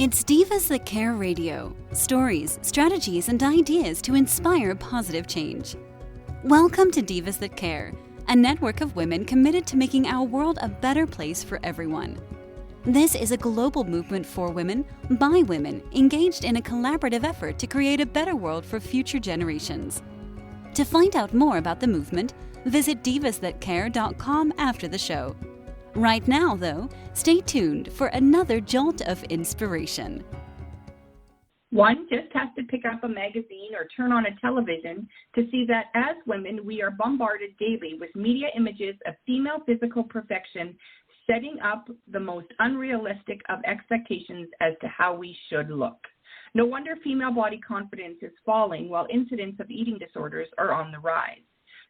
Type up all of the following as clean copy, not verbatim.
It's Divas That Care Radio. Stories, strategies, and ideas to inspire positive change. Welcome to Divas That Care, a network of women committed to making our world a better place for everyone. This is a global movement for women, by women, engaged in a collaborative effort to create a better world for future generations. To find out more about the movement, visit divasthatcare.com after the show. Right now, though, stay tuned for another jolt of inspiration. One just has to pick up a magazine or turn on a television to see that as women, we are bombarded daily with media images of female physical perfection, setting up the most unrealistic of expectations as to how we should look. No wonder female body confidence is falling while incidents of eating disorders are on the rise.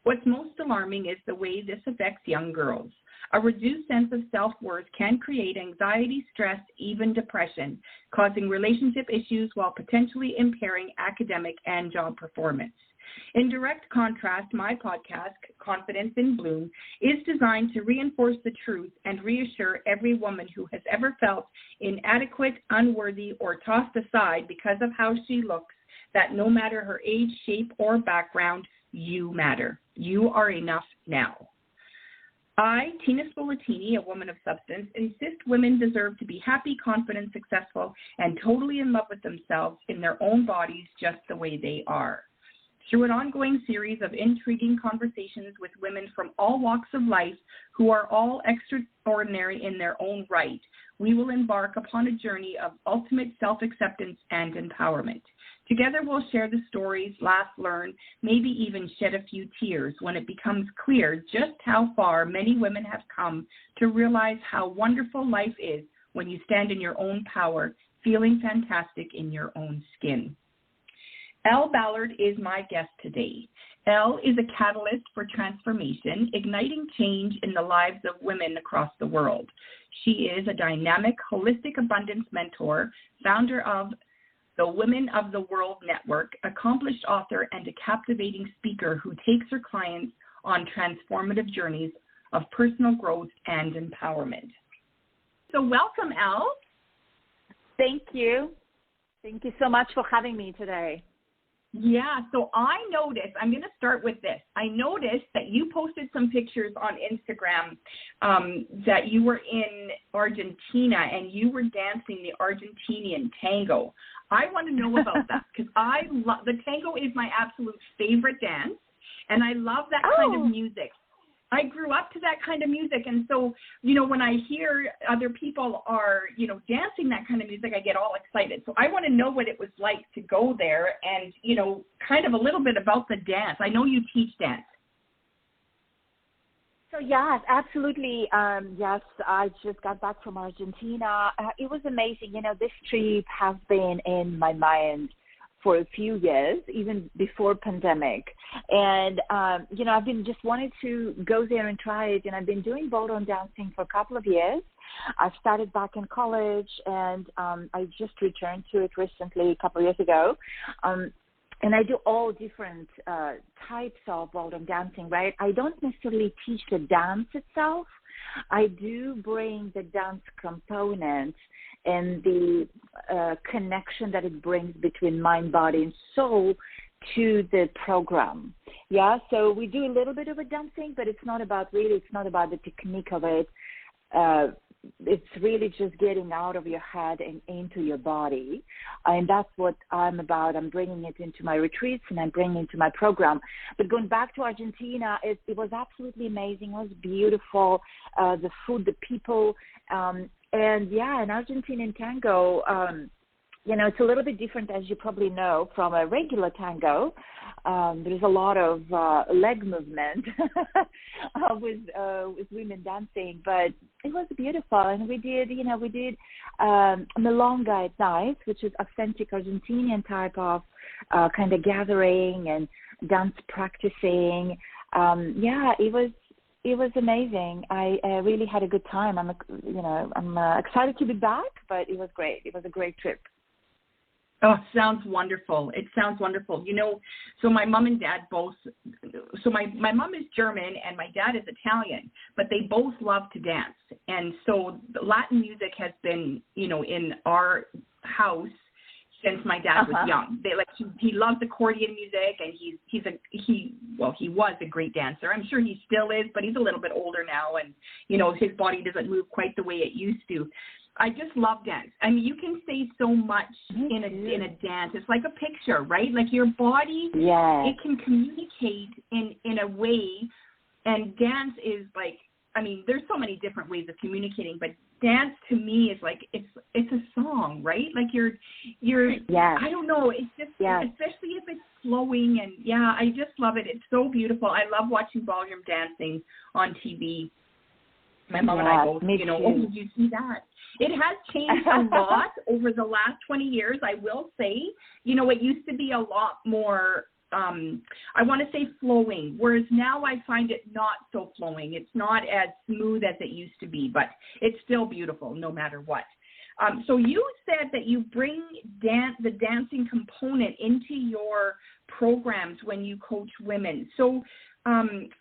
What's most alarming is the way this affects young girls. A reduced sense of self-worth can create anxiety, stress, even depression, causing relationship issues while potentially impairing academic and job performance. In direct contrast, my podcast, Confidence in Bloom, is designed to reinforce the truth and reassure every woman who has ever felt inadequate, unworthy, or tossed aside because of how she looks that no matter her age, shape, or background, you matter. You are enough now. I, Tina Spolatini, a woman of substance, insist women deserve to be happy, confident, successful, and totally in love with themselves in their own bodies just the way they are. Through an ongoing series of intriguing conversations with women from all walks of life who are all extraordinary in their own right, we will embark upon a journey of ultimate self-acceptance and empowerment. Together we'll share the stories, laugh, learn, maybe even shed a few tears when it becomes clear just how far many women have come to realize how wonderful life is when you stand in your own power, feeling fantastic in your own skin. Elle Ballard is my guest today. Elle is a catalyst for transformation, igniting change in the lives of women across the world. She is a dynamic, holistic abundance mentor, founder of the Women of the World Network, accomplished author, and a captivating speaker who takes her clients on transformative journeys of personal growth and empowerment. So welcome, Elle. Thank you. Thank you so much for having me today. Yeah, so I noticed, I'm going to start with this. I noticed that you posted some pictures on Instagram that you were in Argentina and you were dancing the Argentinian tango. I want to know about that because the tango is my absolute favorite dance, and I love that kind of music. I grew up to that kind of music, and so, when I hear other people are, dancing that kind of music, I get all excited. So I want to know what it was like to go there and, kind of a little bit about the dance. I know you teach dance. So, yes, absolutely. Yes, I just got back from Argentina. It was amazing. This trip has been in my mind for a few years, even before pandemic. And, I've been just wanting to go there and try it. And I've been doing ballroom dancing for a couple of years. I started back in college, and I just returned to it recently, a couple of years ago. And I do all different types of ballroom dancing, right? I don't necessarily teach the dance itself. I do bring the dance component and the connection that it brings between mind, body, and soul to the program. Yeah, so we do a little bit of a dancing, but it's not about the technique of it. It's really just getting out of your head and into your body. And that's what I'm about. I'm bringing it into my retreats and I'm bringing it into my program. But going back to Argentina, it was absolutely amazing. It was beautiful. The food, the people. And yeah, an Argentinian tango, it's a little bit different, as you probably know, from a regular tango. There's a lot of leg movement with women dancing, but it was beautiful. And we did milonga at night, which is authentic Argentinian type of kind of gathering and dance practicing. It was amazing. I really had a good time. I'm excited to be back, but it was great. It was a great trip. Oh, it sounds wonderful. It sounds wonderful. So my mom and dad both, my mom is German and my dad is Italian, but they both love to dance. And so Latin music has been, in our house since my dad was young. He loves accordion music, and he was a great dancer. I'm sure he still is, but he's a little bit older now, and his body doesn't move quite the way it used to. I just love dance. I mean, you can say so much in a dance. It's like a picture, right? Like your body, it can communicate in a way, and dance is like, I mean, there's so many different ways of communicating, but dance to me is like, it's a song, right? Like you're I don't know, it's just, especially if it's flowing, and I just love it. It's so beautiful. I love watching ballroom dancing on TV. My mom and I both, did you see that? It has changed a lot over the last 20 years, I will say. It used to be a lot more, I want to say flowing, whereas now I find it not so flowing. It's not as smooth as it used to be, but it's still beautiful no matter what. So you said that you bring the dancing component into your programs when you coach women. So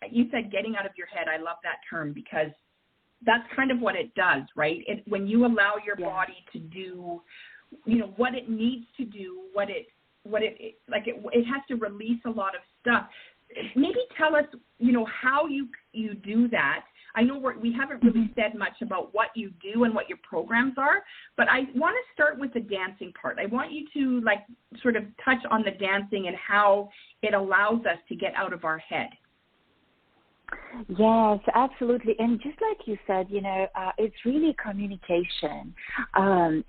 you said getting out of your head. I love that term, because that's kind of what it does, right? When you allow your body to do, what it needs to do, it has to release a lot of stuff. Maybe tell us, how you do that. I know we haven't really said much about what you do and what your programs are, but I want to start with the dancing part. I want you to sort of touch on the dancing and how it allows us to get out of our head. Yes, absolutely. And just like you said, it's really communication.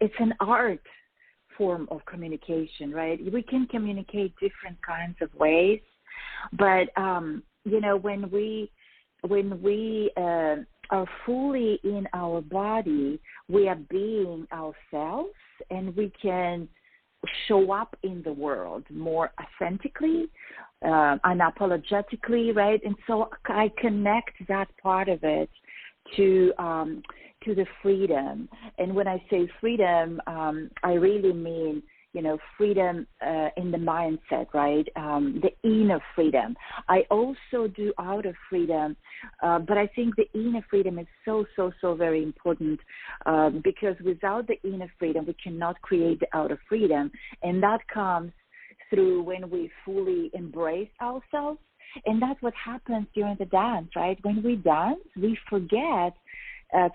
It's an art form of communication, right? We can communicate different kinds of ways, but when we are fully in our body, we are being ourselves, and we can show up in the world more authentically, unapologetically, right? And so I connect that part of it to the freedom. And when I say freedom, I really mean, freedom in the mindset, right? The inner freedom. I also do outer freedom, but I think the inner freedom is so very important, because without the inner freedom, we cannot create the outer freedom. And that comes through when we fully embrace ourselves. And that's what happens during the dance, right? When we dance, we forget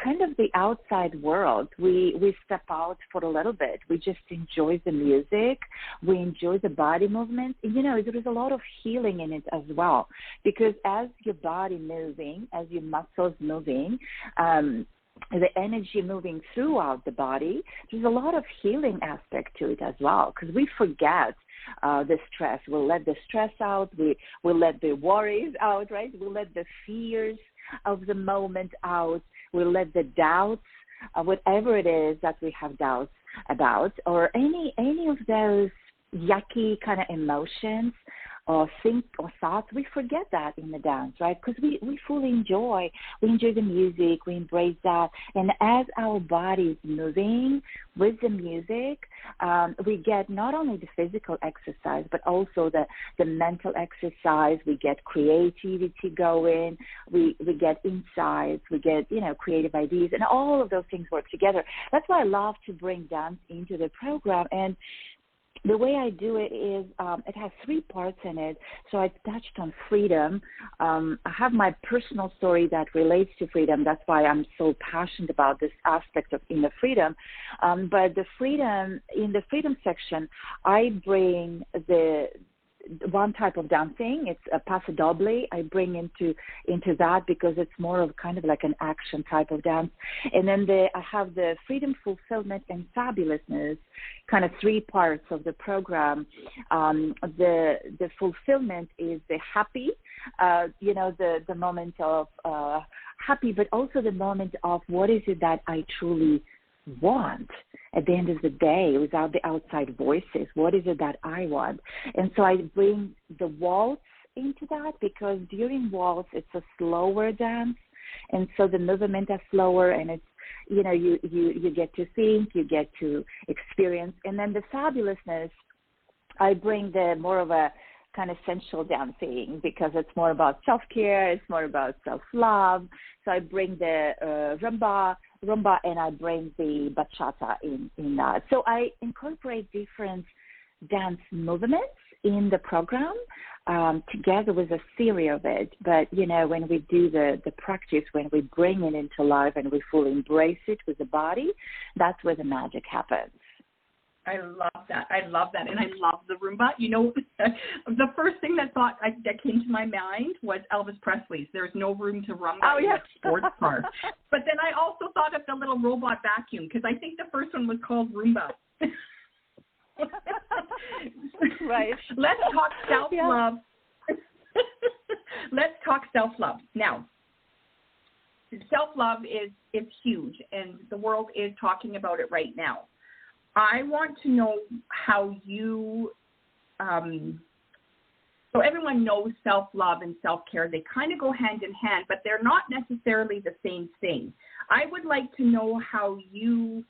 kind of the outside world. We step out for a little bit. We just enjoy the music. We enjoy the body movement. There is a lot of healing in it as well, because as your body moving, as your muscles moving, the energy moving throughout the body, there's a lot of healing aspect to it as well, because we forget the stress. We'll let the stress out. We'll let the worries out, right? We'll let the fears of the moment out. We'll let the doubts, whatever it is that we have doubts about, or any of those yucky kind of emotions or thoughts, we forget that in the dance, right? Because we fully enjoy the music, we embrace that. And as our body is moving with the music, we get not only the physical exercise, but also the mental exercise. We get creativity going, we get insights, we get, creative ideas, and all of those things work together. That's why I love to bring dance into the program. And the way I do it is it has 3 parts in it. So I touched on freedom. I have my personal story that relates to freedom. That's why I'm so passionate about this aspect of inner freedom. But the freedom, in the freedom section, I bring the one type of dancing. It's a paso doble. I bring into that because it's more of kind of like an action type of dance. And then I have the freedom, fulfillment, and fabulousness, kind of 3 parts of the program. The fulfillment is the happy, the moment of happy, but also the moment of what is it that I truly want at the end of the day, without the outside voices. What is it that I want? And so I bring the waltz into that, because during waltz it's a slower dance, and so the movement is slower, and it's you get to think, you get to experience. And then the fabulousness, I bring the more of a kind of sensual dancing, because it's more about self-care, it's more about self-love. So I bring the rumba, Rumba, and I bring the bachata in that. So I incorporate different dance movements in the program together with a theory of it. But, when we do the practice, when we bring it into life and we fully embrace it with the body, that's where the magic happens. I love that. And I love the Roomba. The first thing that came to my mind was Elvis Presley's "There's No Room to Rumba" in a sports car. But then I also thought of the little robot vacuum, because I think the first one was called Roomba. Right. Let's talk self-love. Let's talk self-love. Now, self-love is huge, and the world is talking about it right now. I want to know how you, so everyone knows self-love and self-care. They kind of go hand in hand, but they're not necessarily the same thing. I would like to know how you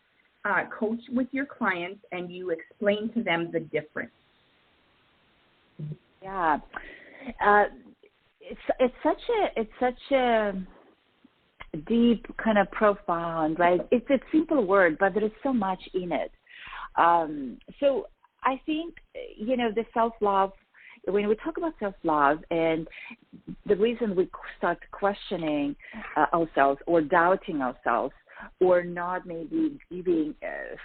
coach with your clients and you explain to them the difference. Yeah. It's such a deep, kind of profound, right? It's a simple word, but there is so much in it. So I think, the self-love, when we talk about self-love, and the reason we start questioning ourselves or doubting ourselves or not maybe giving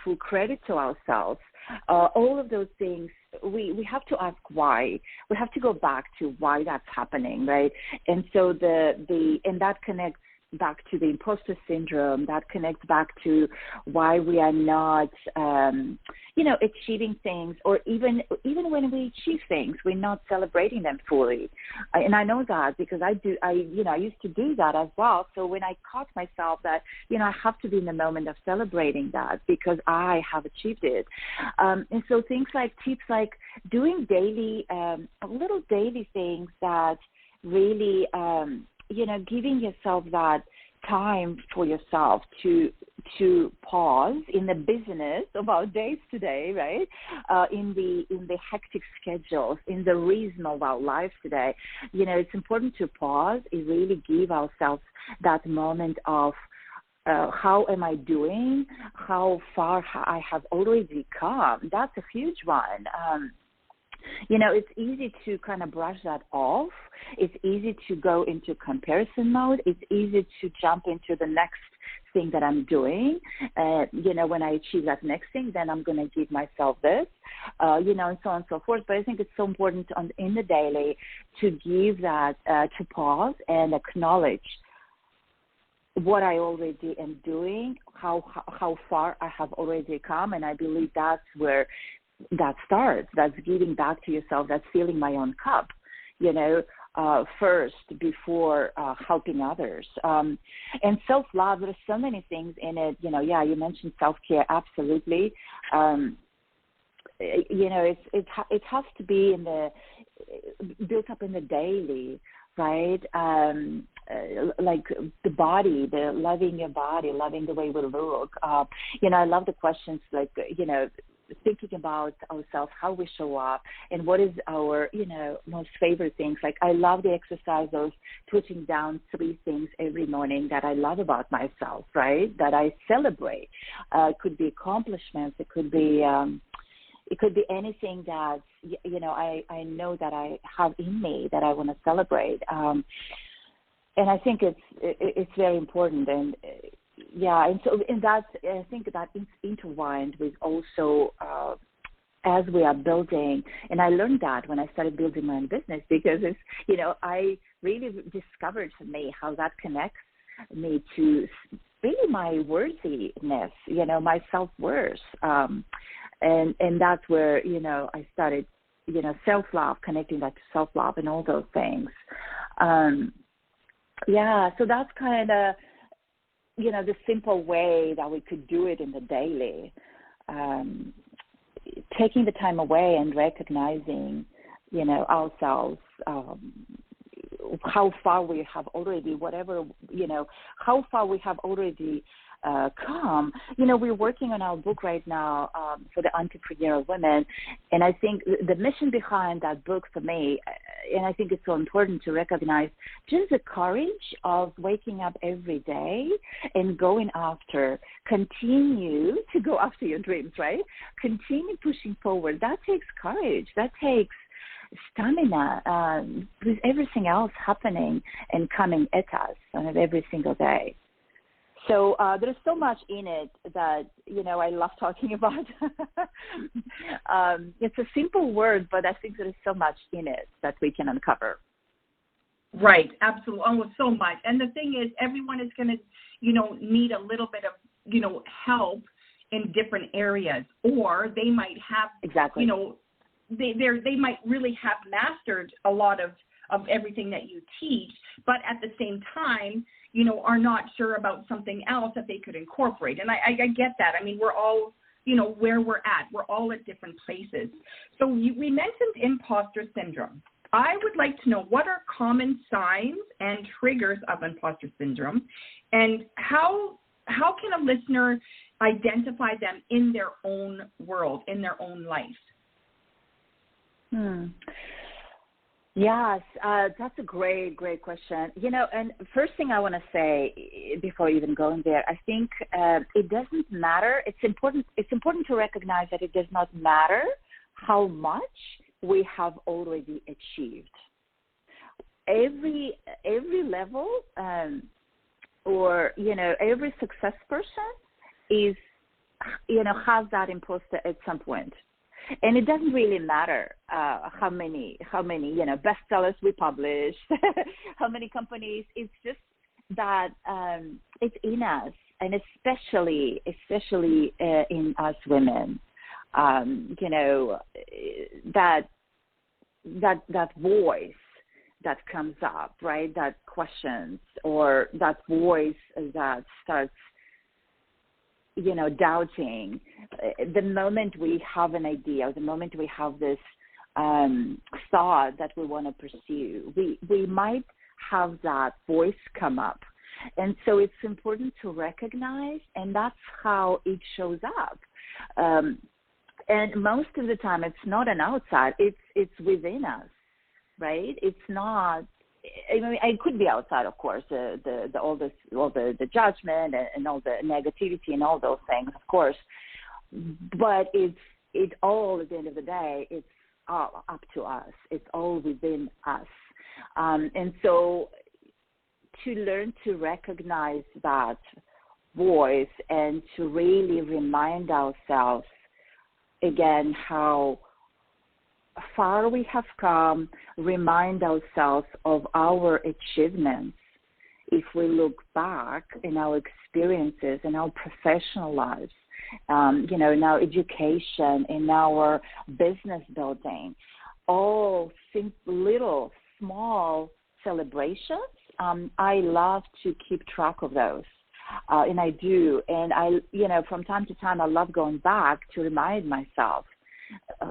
full credit to ourselves, all of those things, we have to ask why. We have to go back to why that's happening, right? And so and that connects back to the imposter syndrome, that connects back to why we are not, achieving things, or even when we achieve things, we're not celebrating them fully. And I know that because I used to do that as well. So when I caught myself that, I have to be in the moment of celebrating that because I have achieved it. And so tips like doing daily, little daily things that really, giving yourself that time for yourself to pause in the business of our days today, right? In the hectic schedules, in the rhythm of our lives today, it's important to pause and really give ourselves that moment of how am I doing? How far I have already come? That's a huge one. It's easy to kind of brush that off. It's easy to go into comparison mode. It's easy to jump into the next thing that I'm doing. When I achieve that next thing, then I'm going to give myself this, and so on and so forth. But I think it's so important in the daily to give that, to pause and acknowledge what I already am doing, how far I have already come. And I believe that's where that starts. That's giving back to yourself. That's filling my own cup, first before helping others. And self-love, there's so many things in it. You mentioned self-care. Absolutely. It has to be built up in the daily, right? Like the body, loving your body, loving the way we look. I love the questions like, thinking about ourselves, how we show up, and what is our, most favorite things. Like I love the exercise of putting down 3 things every morning that I love about myself, right? That I celebrate. It could be accomplishments. It could be anything that, I know that I have in me that I want to celebrate. And I think it's very important. And and so that, I think that it's intertwined with also as we are building, and I learned that when I started building my own business, because it's, I really discovered for me how that connects me to really my worthiness, my self-worth. And that's where, I started, self-love, connecting that to self-love and all those things. So that's kind of, the simple way that we could do it in the daily, taking the time away and recognizing, ourselves, how far we have already, how far we have already come. We're working on our book right now for the entrepreneurial women, and I think the mission behind that book for me, and I think it's so important to recognize just the courage of waking up every day and continue to go after your dreams, right? Continue pushing forward. That takes courage. That takes stamina with everything else happening and coming at us every single day. So there's so much in it that, I love talking about. It's a simple word, but I think there's so much in it that we can uncover. Right, absolutely. Oh, so much. And the thing is, everyone is going to, need a little bit of, help in different areas, or they might have, exactly. They might really have mastered a lot of everything that you teach, but at the same time, are not sure about something else that they could incorporate. And I get that. I mean, we're all, where we're at. We're all at different places. So we mentioned imposter syndrome. I would like to know, what are common signs and triggers of imposter syndrome, and how can a listener identify them in their own world, in their own life? Yes, that's a great question. And first thing I want to say before even going there, I think it doesn't matter. It's important to recognize that it does not matter how much we have already achieved. Every level, or every success person is, has that imposter at some point. And it doesn't really matter how many bestsellers we publish, how many companies. It's just that it's in us, and especially in us women. That voice that comes up, right? That questions, or that voice that starts, doubting. The moment we have an idea, or the moment we have this thought that we want to pursue, we might have that voice come up. And so it's important to recognize, and that's how it shows up. And most of the time, it's not an outside; it's within us, right? It's not. I mean, it could be outside, of course, all the judgment and all the negativity and all those things, of course. But it all, at the end of the day, it's all up to us. It's all within us. And so to learn to recognize that voice and to really remind ourselves again how far we have come, remind ourselves of our achievements. If we look back in our experiences in our professional lives, in our education, in our business building, all little, small celebrations, I love to keep track of those. And I do. And from time to time, I love going back to remind myself,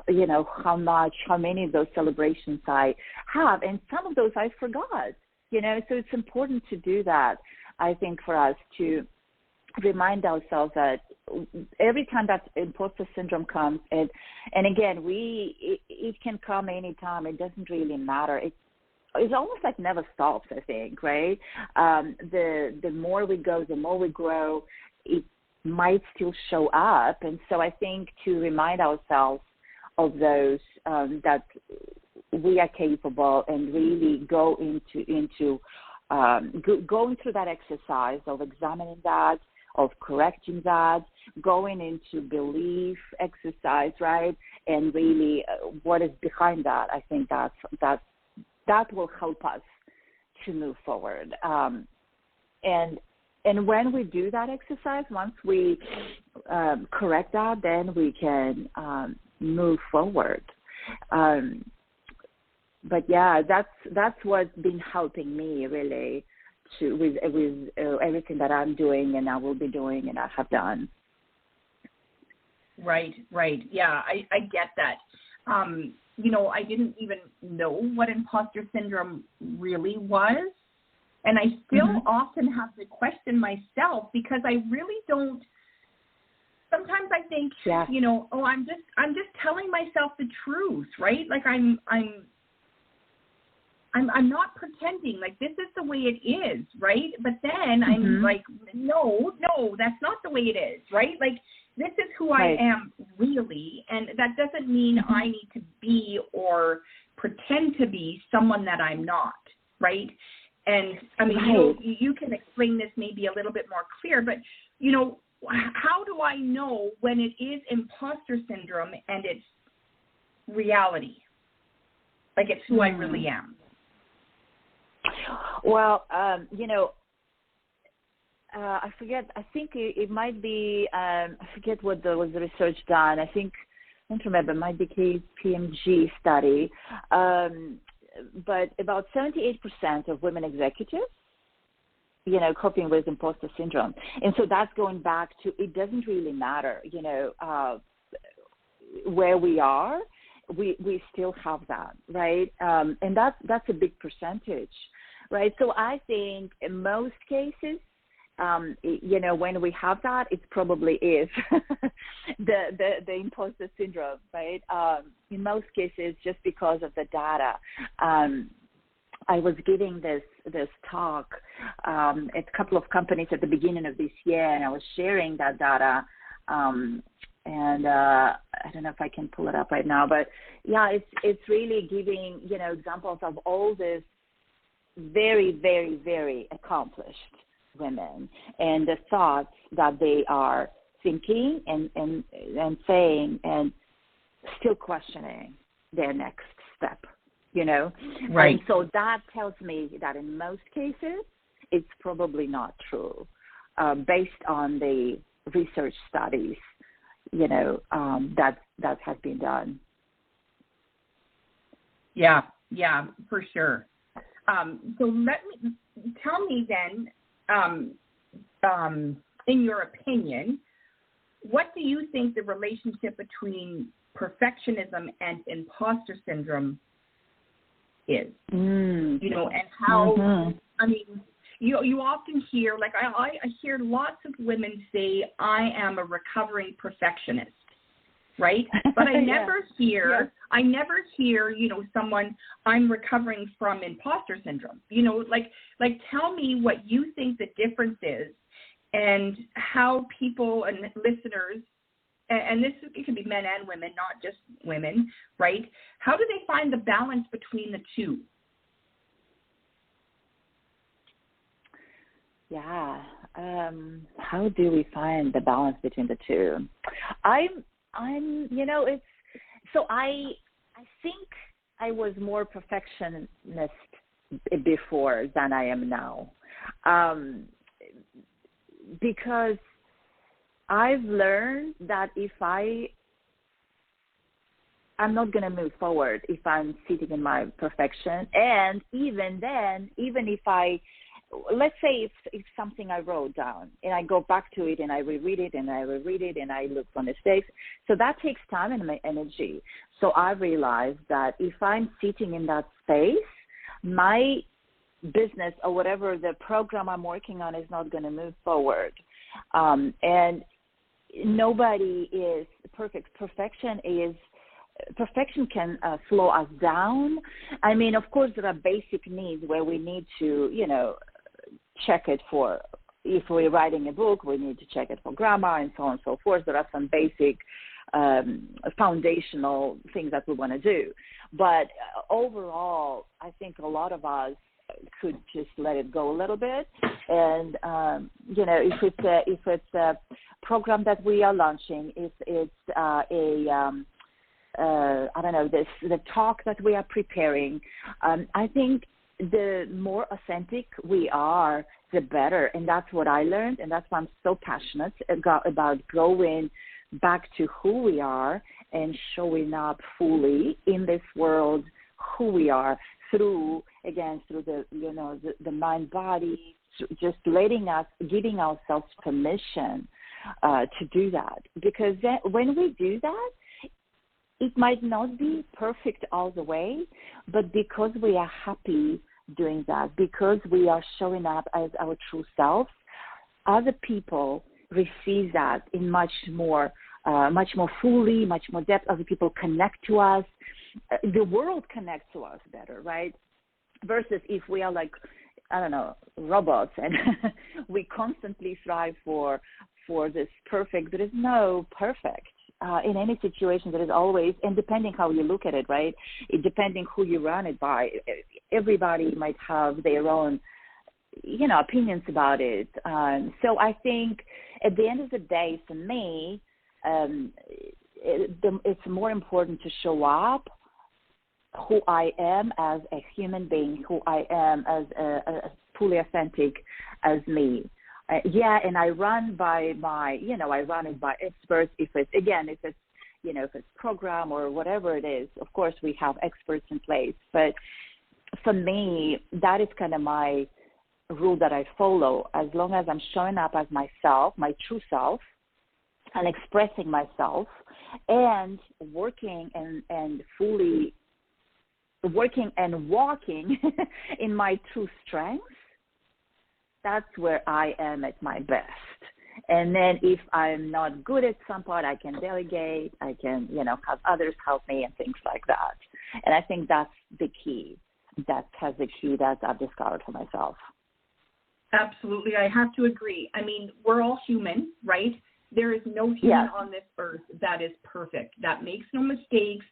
how many of those celebrations I have. And some of those I forgot, so it's important to do that, I think, for us to remind ourselves that every time that imposter syndrome comes, and again, it can come anytime. It doesn't really matter. It's almost like never stops, I think, right? The more we go, the more we grow, it might still show up. And so I think to remind ourselves of those that we are capable, and really go into going through that exercise of examining that, of correcting that, going into belief exercise, right? And really what is behind that, I think that will help us to move forward. And when we do that exercise, once we correct that, then we can move forward. But yeah, that's what's been helping me really with everything that I'm doing and I will be doing and I have done. Right. Yeah, I get that. I didn't even know what imposter syndrome really was. And I still often have to question myself, because I really don't. Sometimes I think, I'm just telling myself the truth, right? Like I'm I'm not pretending, like, this is the way it is, right? But then I'm like, no, that's not the way it is, right? Like, this is who I am really, and that doesn't mean I need to be or pretend to be someone that I'm not, right? And, I mean, you can explain this maybe a little bit more clear, but, how do I know when it is imposter syndrome and it's reality? Like, it's who I really am. Well, I forget. I think it might be. I forget what was the research done. I don't remember. It might be KPMG study. But about 78% of women executives, coping with imposter syndrome, and so that's going back to it doesn't really matter, where we are. We still have that, right? And that's a big percentage, right? So I think in most cases, when we have that, it probably is the imposter syndrome, right? In most cases, just because of the data. I was giving this talk at a couple of companies at the beginning of this year, and I was sharing that data. And I don't know if I can pull it up right now, but yeah, it's really giving, examples of all this very, very, very accomplished women and the thoughts that they are thinking and saying and still questioning their next step, Right. And so that tells me that in most cases, it's probably not true based on the research studies that has been done. Yeah, for sure. So tell me then, in your opinion, what do you think the relationship between perfectionism and imposter syndrome is? And how, I mean, you often hear, like I hear lots of women say, I am a recovering perfectionist, right? But I never hear, someone, I'm recovering from imposter syndrome. Like tell me what you think the difference is and how people and listeners, and this it can be men and women, not just women, right? How do they find the balance between the two? Yeah. How do we find the balance between the two? I think I was more perfectionist before than I am now. Because I've learned that if I'm not going to move forward if I'm sitting in my perfection. And even then, even if let's say it's something I wrote down and I go back to it and I reread it and I look for mistakes. So that takes time and my energy. So I realized that if I'm sitting in that space, my business or whatever the program I'm working on is not going to move forward. And nobody is perfect. Perfection can slow us down. I mean, of course, there are basic needs where we need to, check it for, if we're writing a book, we need to check it for grammar and so on and so forth. There are some basic foundational things that we want to do. But overall, I think a lot of us could just let it go a little bit. And, if it's a program that we are launching, if it's the talk that we are preparing, I think the more authentic we are, the better. And that's what I learned. And that's why I'm so passionate about going back to who we are and showing up fully in this world, who we are through the mind body, just giving ourselves permission to do that. Because then, when we do that, it might not be perfect all the way, but because we are happy doing that, because we are showing up as our true selves, other people receive that in much more fully, much more depth. Other people connect to us. The world connects to us better, right? versus if we are like, I don't know, robots, and we constantly strive for this perfect. There is no perfect in any situation. There is always, and depending how you look at it, right? Depending who you run it by, everybody might have their own, opinions about it. So I think at the end of the day, for me, it's more important to show up who I am as a human being, who I am as a fully authentic as me. And I run by I run it by experts. If it's program or whatever it is, of course we have experts in place. But for me, that is kind of my rule that I follow. As long as I'm showing up as myself, my true self, and expressing myself, and working and fully working and walking in my true strengths, that's where I am at my best. And then if I'm not good at some part, I can delegate, I can, have others help me and things like that. And I think that's the key. That I've discovered for myself. Absolutely. I have to agree. I mean, we're all human, right? There is no human on this earth that is perfect, that makes no mistakes,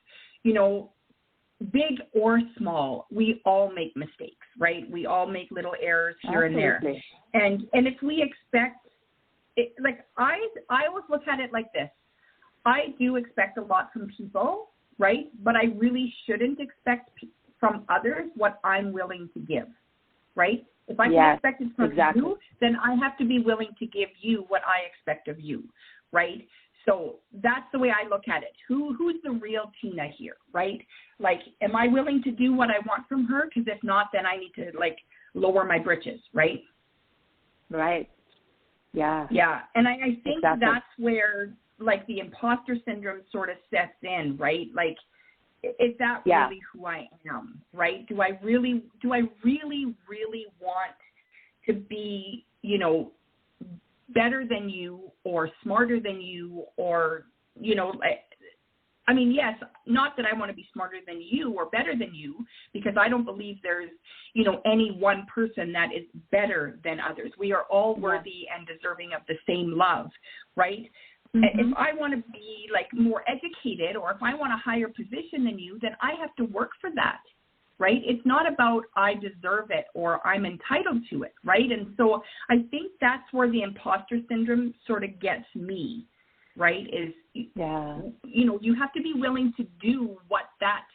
big or small. We all make mistakes, right? We all make little errors here and there. And if we expect it, like I always look at it like this. I do expect a lot from people, right? But I really shouldn't expect from others what I'm willing to give, right? If I can expect it from you, then I have to be willing to give you what I expect of you, right? So that's the way I look at it. Who's the real Tina here, right? Like, am I willing to do what I want from her? Because if not, then I need to, lower my britches, right? Right. Yeah. Yeah. And I think that's where, the imposter syndrome sort of sets in, right? Like, is that really who I am, right? Do I really, really want to be, better than you or smarter than you or, yes, not that I want to be smarter than you or better than you, because I don't believe there's, any one person that is better than others. We are all worthy and deserving of the same love, right? Mm-hmm. If I want to be more educated, or if I want a higher position than you, then I have to work for that, right? It's not about I deserve it or I'm entitled to it, right? And so I think that's where the imposter syndrome sort of gets me, right? Is, you have to be willing to do what that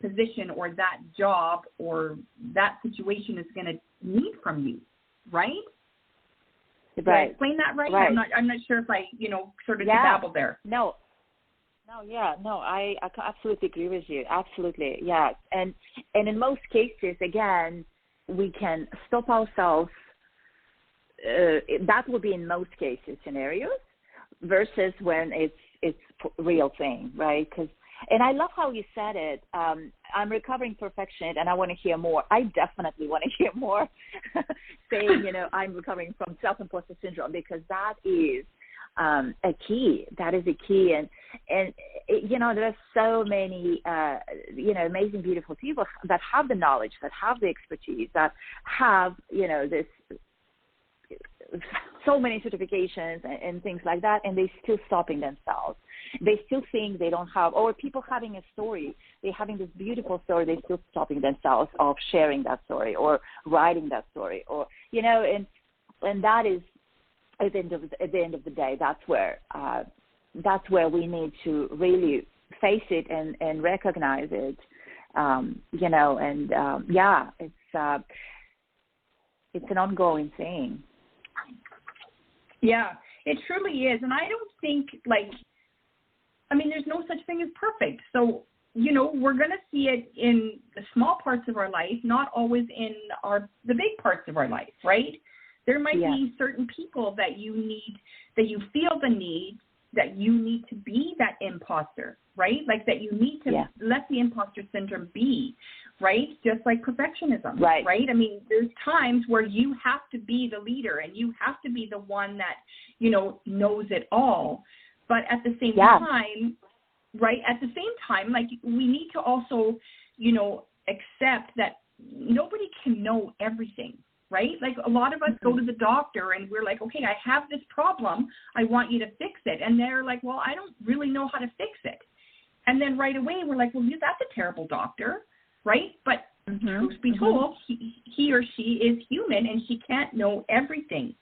position or that job or that situation is going to need from you, right? Did I explain that right? I'm not sure if I, sort of dabbled there. I absolutely agree with you. Absolutely, yes. And in most cases, again, we can stop ourselves. That will be in most cases scenarios, versus when it's real thing, right? And I love how you said it. I'm recovering perfectionist, and I want to hear more. I definitely want to hear more saying, I'm recovering from self-imposter syndrome, because that is a key. That is a key. And there are so many, amazing, beautiful people that have the knowledge, that have the expertise, that have, this so many certifications and things like that, and they're still stopping themselves. They still think they don't have, or people having a story, they're having this beautiful story, they're still stopping themselves of sharing that story or writing that story, or, and that is, at the end of the day, that's where we need to really face it and recognize it, it's an ongoing thing. Yeah, it truly is. And I don't think, there's no such thing as perfect. So, we're going to see it in the small parts of our life, not always in the big parts of our life, right? There might be certain people that you feel the need, that you need to be that imposter, right? That you need to let the imposter syndrome be, right? Just like perfectionism, right? There's times where you have to be the leader and you have to be the one that, knows it all. But at the same time, right, we need to also, accept that nobody can know everything, right? Like a lot of us go to the doctor and we're like, okay, I have this problem. I want you to fix it. And they're like, well, I don't really know how to fix it. And then right away we're like, well, that's a terrible doctor, right? But truth be told, he or she is human and she can't know everything.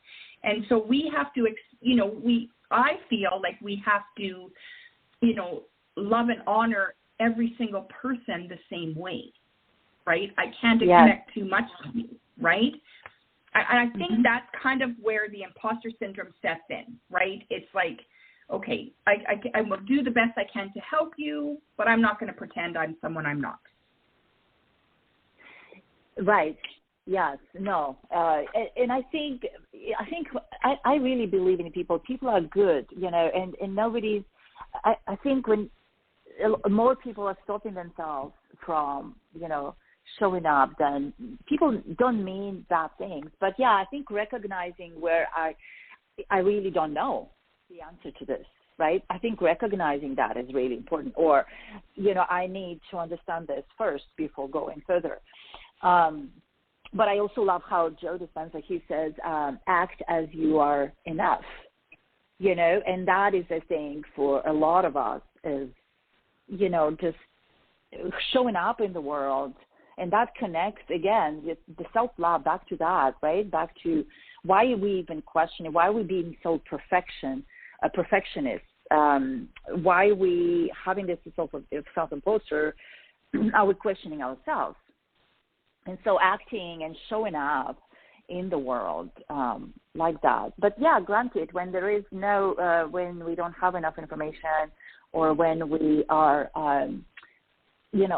And so we have to, I feel like we have to, love and honor every single person the same way, right? I can't expect too much from you, right? I think that's kind of where the imposter syndrome sets in, right? It's like, okay, I will do the best I can to help you, but I'm not going to pretend I'm someone I'm not. Right. Yes. No. And I think I really believe in people. People are good, and nobody's. I think when more people are stopping themselves from, showing up, then people don't mean bad things. But yeah, I think recognizing where I really don't know the answer to this, right? I think recognizing that is really important. Or, I need to understand this first before going further. But I also love how Joe Dispenza, he says, act as you are enough, and that is a thing for a lot of us is, just showing up in the world. And that connects, again, with the self-love, back to that, right? Back to why are we even questioning, why are we being so perfectionist? Why are we having this self-imposter? Are we questioning ourselves? And so acting and showing up in the world like that. But yeah, granted, when there is when we don't have enough information or when we are,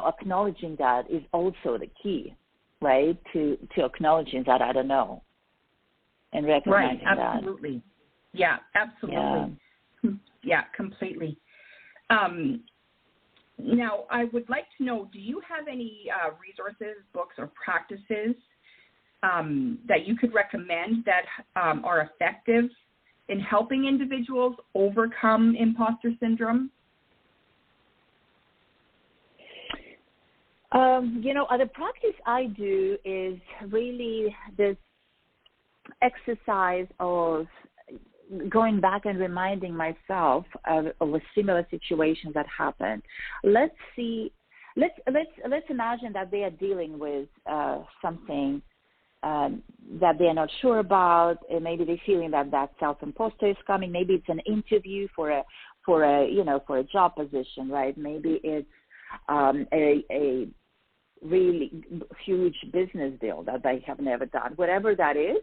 acknowledging that is also the key, right? To acknowledging that I don't know and recognizing that. Right, absolutely. Yeah, absolutely. Yeah, completely. Now, I would like to know, do you have any resources, books, or practices that you could recommend that are effective in helping individuals overcome imposter syndrome? The practice I do is really this exercise of going back and reminding myself of a similar situation that happened. Let's imagine that they are dealing with something that they are not sure about, and maybe they're feeling that self-imposter is coming. Maybe it's an interview for a job position, right? Maybe it's a really huge business deal that they have never done, whatever that is.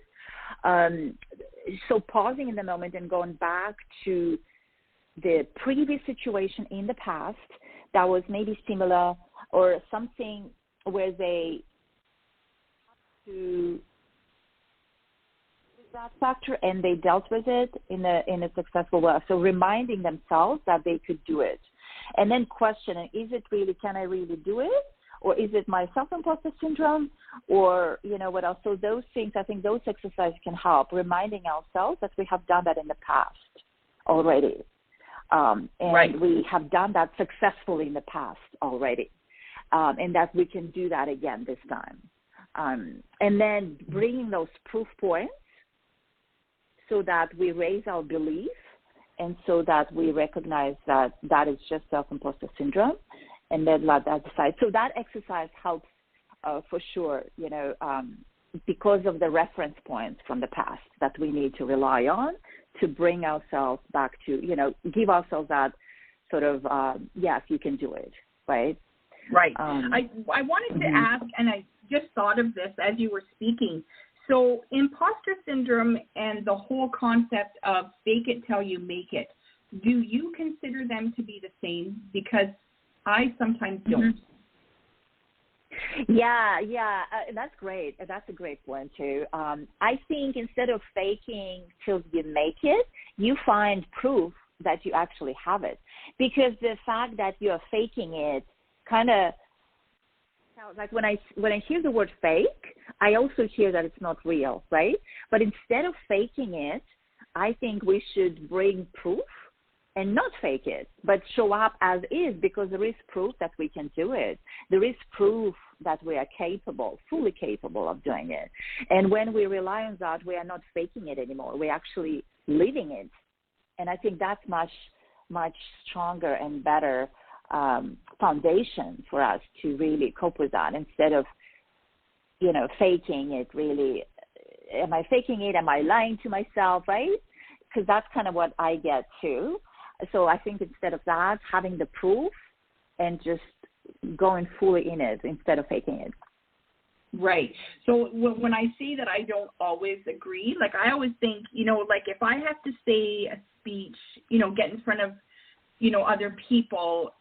So pausing in the moment and going back to the previous situation in the past that was maybe similar or something where they had to that factor and they dealt with it in a successful way. So reminding themselves that they could do it, and then questioning: can I really do it? Or is it my self-imposter syndrome? Or, what else? So those things, I think those exercises can help, reminding ourselves that we have done that in the past already. And we have done that successfully in the past already. And that we can do that again this time. And then bringing those proof points so that we raise our belief and so that we recognize that is just self-imposter syndrome. And then let that aside. So that exercise helps for sure, because of the reference points from the past that we need to rely on to bring ourselves back to, give ourselves that sort of, yes, you can do it, right? Right. I wanted to ask, and I just thought of this as you were speaking. So imposter syndrome and the whole concept of fake it till you make it, do you consider them to be the same? Because I sometimes don't. Yeah, that's great. That's a great point too. I think instead of faking till you make it, you find proof that you actually have it. Because the fact that you're faking it kind of, like when I hear the word fake, I also hear that it's not real, right? But instead of faking it, I think we should bring proof and not fake it, but show up as is, because there is proof that we can do it. There is proof that we are capable, fully capable of doing it. And when we rely on that, we are not faking it anymore. We're actually living it. And I think that's much stronger and better foundation for us to really cope with that, instead of, faking it really. Am I faking it? Am I lying to myself, right? Because that's kind of what I get too. So I think instead of that, having the proof and just going fully in it instead of faking it. Right. So when I say that I don't always agree, like I always think, like if I have to say a speech, get in front of, other people,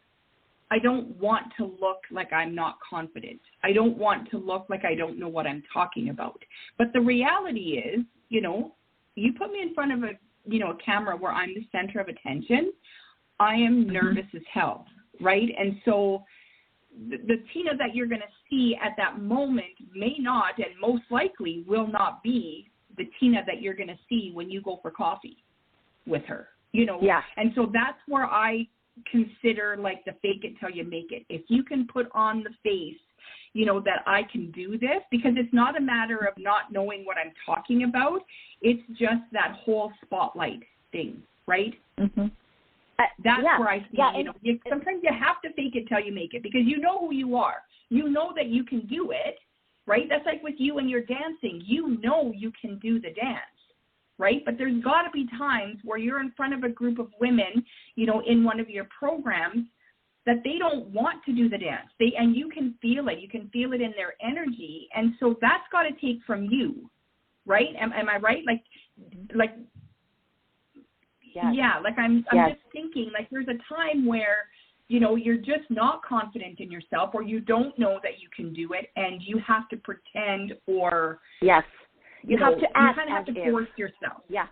I don't want to look like I'm not confident. I don't want to look like I don't know what I'm talking about. But the reality is, you put me in front of a camera where I'm the center of attention, I am nervous as hell, right? And so the Tina that you're going to see at that moment may not, and most likely will not be the Tina that you're going to see when you go for coffee with her, Yeah. And so that's where I consider like the fake it till you make it. If you can put on the face, that I can do this, because it's not a matter of not knowing what I'm talking about. It's just that whole spotlight thing, right? Mm-hmm. That's where I see, sometimes you have to fake it till you make it, because you know who you are. You know that you can do it, right? That's like with you and your dancing. You know you can do the dance, right? But there's got to be times where you're in front of a group of women, in one of your programs, that they don't want to do the dance. And you can feel it. You can feel it in their energy. And so that's got to take from you, right? Am I right? Like, yes. Yeah, like I'm just thinking, like there's a time where, you're just not confident in yourself, or you don't know that you can do it, and you have to pretend, or yes, you have to act, you kind of have to force yourself. Yeah,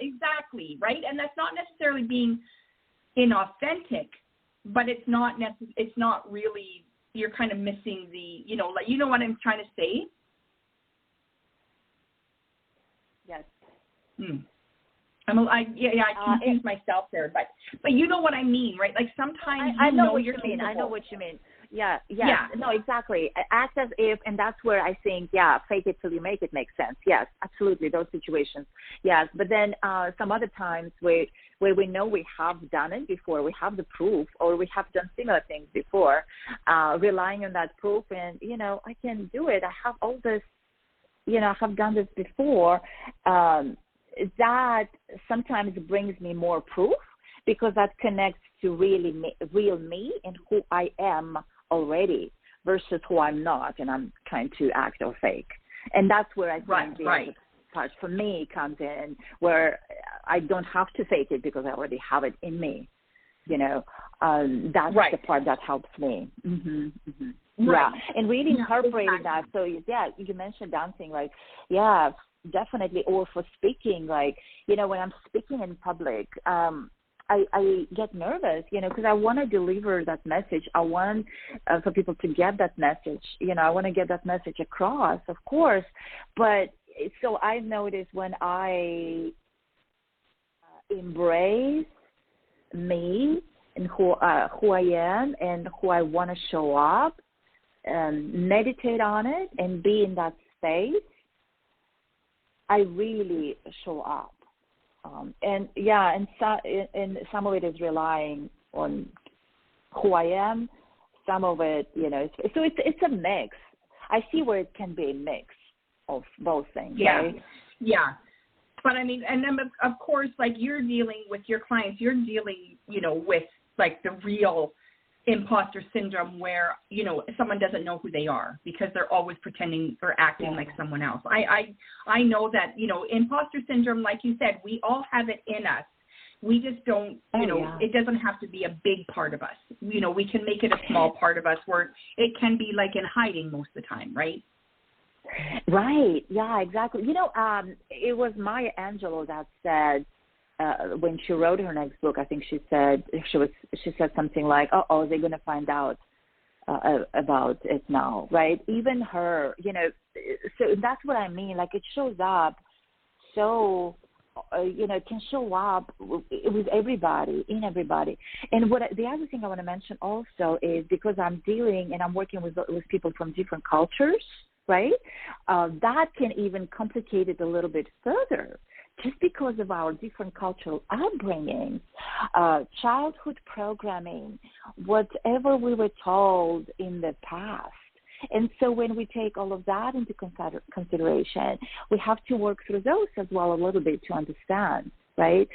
exactly, right? And that's not necessarily being inauthentic, but it's not really. You're kind of missing the, what I'm trying to say. Yes. I confused myself there, but you know what I mean, right? Like sometimes I know what you're you mean. capable. I know what you mean. Yeah. No, exactly. Act as if, and that's where I think, fake it till you make it makes sense. Yes, absolutely. Those situations. Yes. But then some other times where we know we have done it before, we have the proof, or we have done similar things before, relying on that proof and, I can do it. I have all this, I have done this before. That sometimes brings me more proof, because that connects to real me and who I am already versus who I'm not, and I'm trying to act or fake. And that's where I think the other part for me comes in, where I don't have to fake it because I already have it in me. That's the part that helps me. Mm-hmm, mm-hmm. Right. Yeah, and really incorporating that. So you mentioned dancing, like definitely, or for speaking, like when I'm speaking in public, I get nervous, because I want to deliver that message. I want for people to get that message. I want to get that message across, of course. But so I've noticed when I embrace me and who I am and who I want to show up, meditate on it and be in that space, I really show up. And some of it is relying on who I am. Some of it, so it's a mix. I see where it can be a mix of both things, right? Yeah. But I mean, and then of course, like you're dealing with your clients, you're dealing, with like the real imposter syndrome where, someone doesn't know who they are because they're always pretending or acting like someone else. I know that, imposter syndrome, like you said, we all have it in us. We just don't, it doesn't have to be a big part of us. We can make it a small part of us where it can be like in hiding most of the time, right? Right. Yeah, exactly. It was Maya Angelou that said, when she wrote her next book, I think she said something like, "Oh, they're going to find out about it now," right? Even her, so that's what I mean. Like it shows up so can show up with everybody, in everybody. And the other thing I want to mention also is because I'm dealing and I'm working with people from different cultures, right? That can even complicate it a little bit further, just because of our different cultural upbringing, childhood programming, whatever we were told in the past. And so when we take all of that into consideration, we have to work through those as well a little bit to understand, right,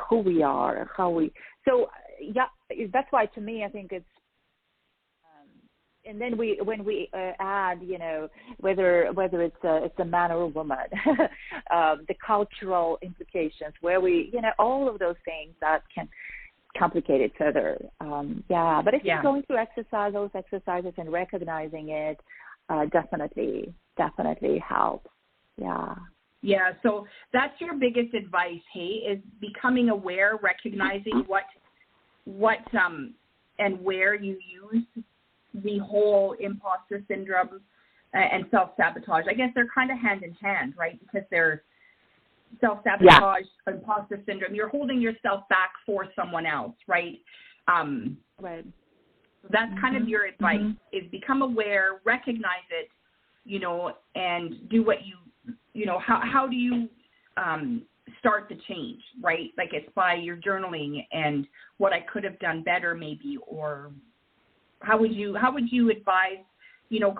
who we are, how we. So, yeah, that's why to me I think it's, and then when we add, whether it's a man or a woman, the cultural implications, where we, all of those things that can complicate it further. But I think going through those exercises and recognizing it definitely helps. Yeah. Yeah. So that's your biggest advice, hey, is becoming aware, recognizing what and where you use the whole imposter syndrome and self-sabotage. I guess they're kind of hand in hand, right? Because they're self-sabotage, imposter syndrome. You're holding yourself back for someone else, right? Right. That's kind of your advice, is become aware, recognize it, and do what how do you start the change, right? Like it's by your journaling and what I could have done better maybe, or how would you advise,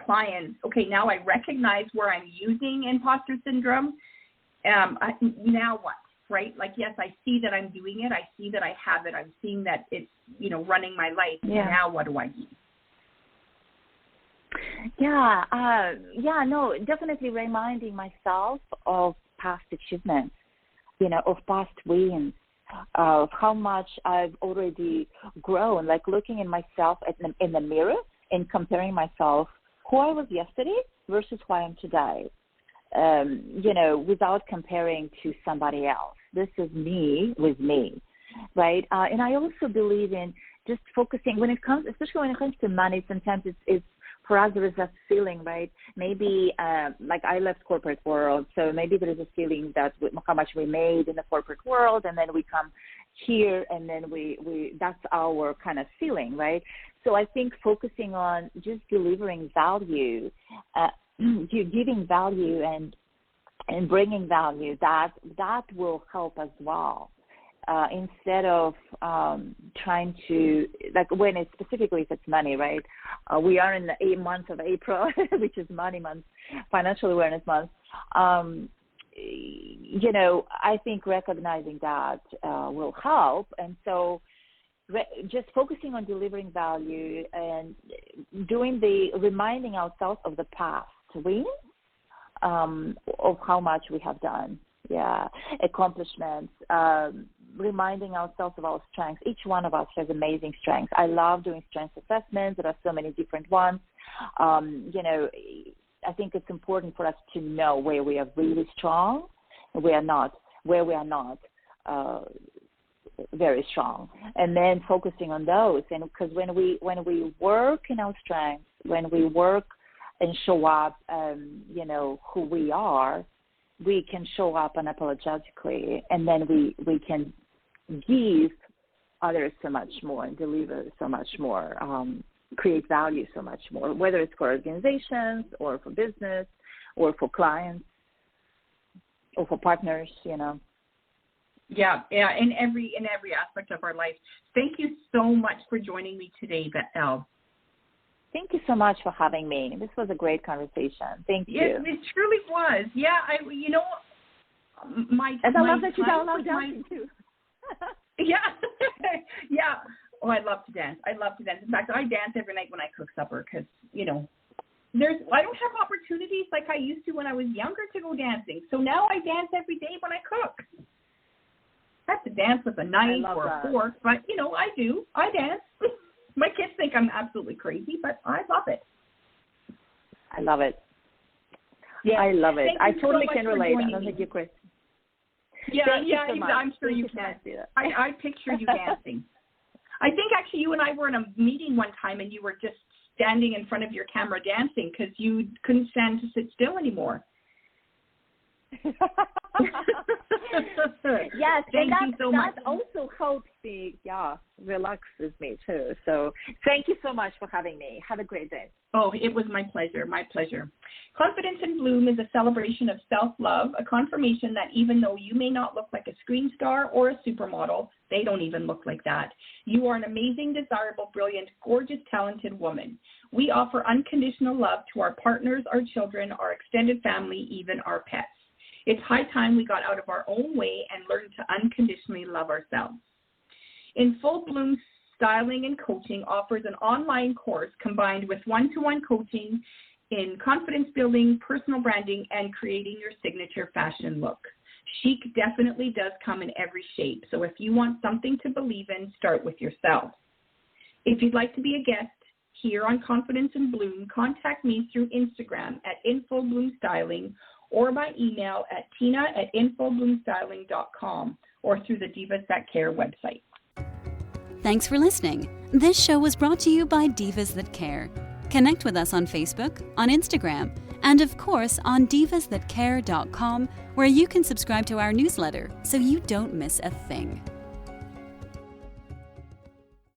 clients, okay, now I recognize where I'm using imposter syndrome. Now what, right? Like, yes, I see that I'm doing it. I see that I have it. I'm seeing that it's, running my life. Yeah. Now what do I do? Definitely reminding myself of past achievements, of past wins, of how much I've already grown, like looking in myself in the mirror and comparing myself who I was yesterday versus who I am today, without comparing to somebody else. This is me with me, right? And I also believe in just focusing especially when it comes to money. Sometimes it's for us, there is that feeling, right? Maybe, like I left corporate world, so maybe there is a feeling that how much we made in the corporate world, and then we come here, and then we that's our kind of feeling, right? So I think focusing on just delivering value, giving value and bringing value, that will help as well. Instead of trying to, like when it's specifically if it's money, right? We are in the month of April, which is money month, financial awareness month. I think recognizing that will help. And so just focusing on delivering value and reminding ourselves of the past wins, of how much we have done. Yeah, accomplishments, reminding ourselves of our strengths. Each one of us has amazing strengths. I love doing strengths assessments. There are so many different ones. I think it's important for us to know where we are really strong and where we are not very strong, and then focusing on those. And because when we work in our strengths, when we work and show up, who we are, we can show up unapologetically, and then we can give others so much more and deliver so much more, create value so much more, whether it's for organizations or for business or for clients or for partners, Yeah, in every aspect of our life. Thank you so much for joining me today, Elle. Thank you so much for having me. This was a great conversation. Thank you. It truly was. Yeah, I love that you love dancing too. Yeah, yeah. Oh, I love to dance. In fact, I dance every night when I cook supper because I don't have opportunities like I used to when I was younger to go dancing. So now I dance every day when I cook. I have to dance with a knife or a fork, but I do. I dance. My kids think I'm absolutely crazy, but I love it. I love it. Yeah, I love it. I totally can relate. I don't me. think you're crazy. Yeah, so I'm sure you can. I picture you dancing. I think actually you and I were in a meeting one time, and you were just standing in front of your camera dancing because you couldn't stand to sit still anymore. Yes, Thank and you so much. that also helps me, relaxes me too. So thank you so much for having me. Have a great day. Oh, it was my pleasure, my pleasure. Confidence in Bloom is a celebration of self-love, a confirmation that even though you may not look like a screen star or a supermodel, they don't even look like that. You are an amazing, desirable, brilliant, gorgeous, talented woman. We offer unconditional love to our partners, our children, our extended family, even our pets. It's high time we got out of our own way and learned to unconditionally love ourselves. In Full Bloom, Styling and Coaching offers an online course combined with one-to-one coaching in confidence building, personal branding, and creating your signature fashion look. Chic definitely does come in every shape, so if you want something to believe in, start with yourself. If you'd like to be a guest here on Confidence in Bloom, contact me through Instagram at infobloomstyling or by email at tina@infobloomstyling.com or through the Divas That Care website. Thanks for listening. This show was brought to you by Divas That Care. Connect with us on Facebook, on Instagram, and of course on divasthatcare.com, where you can subscribe to our newsletter so you don't miss a thing.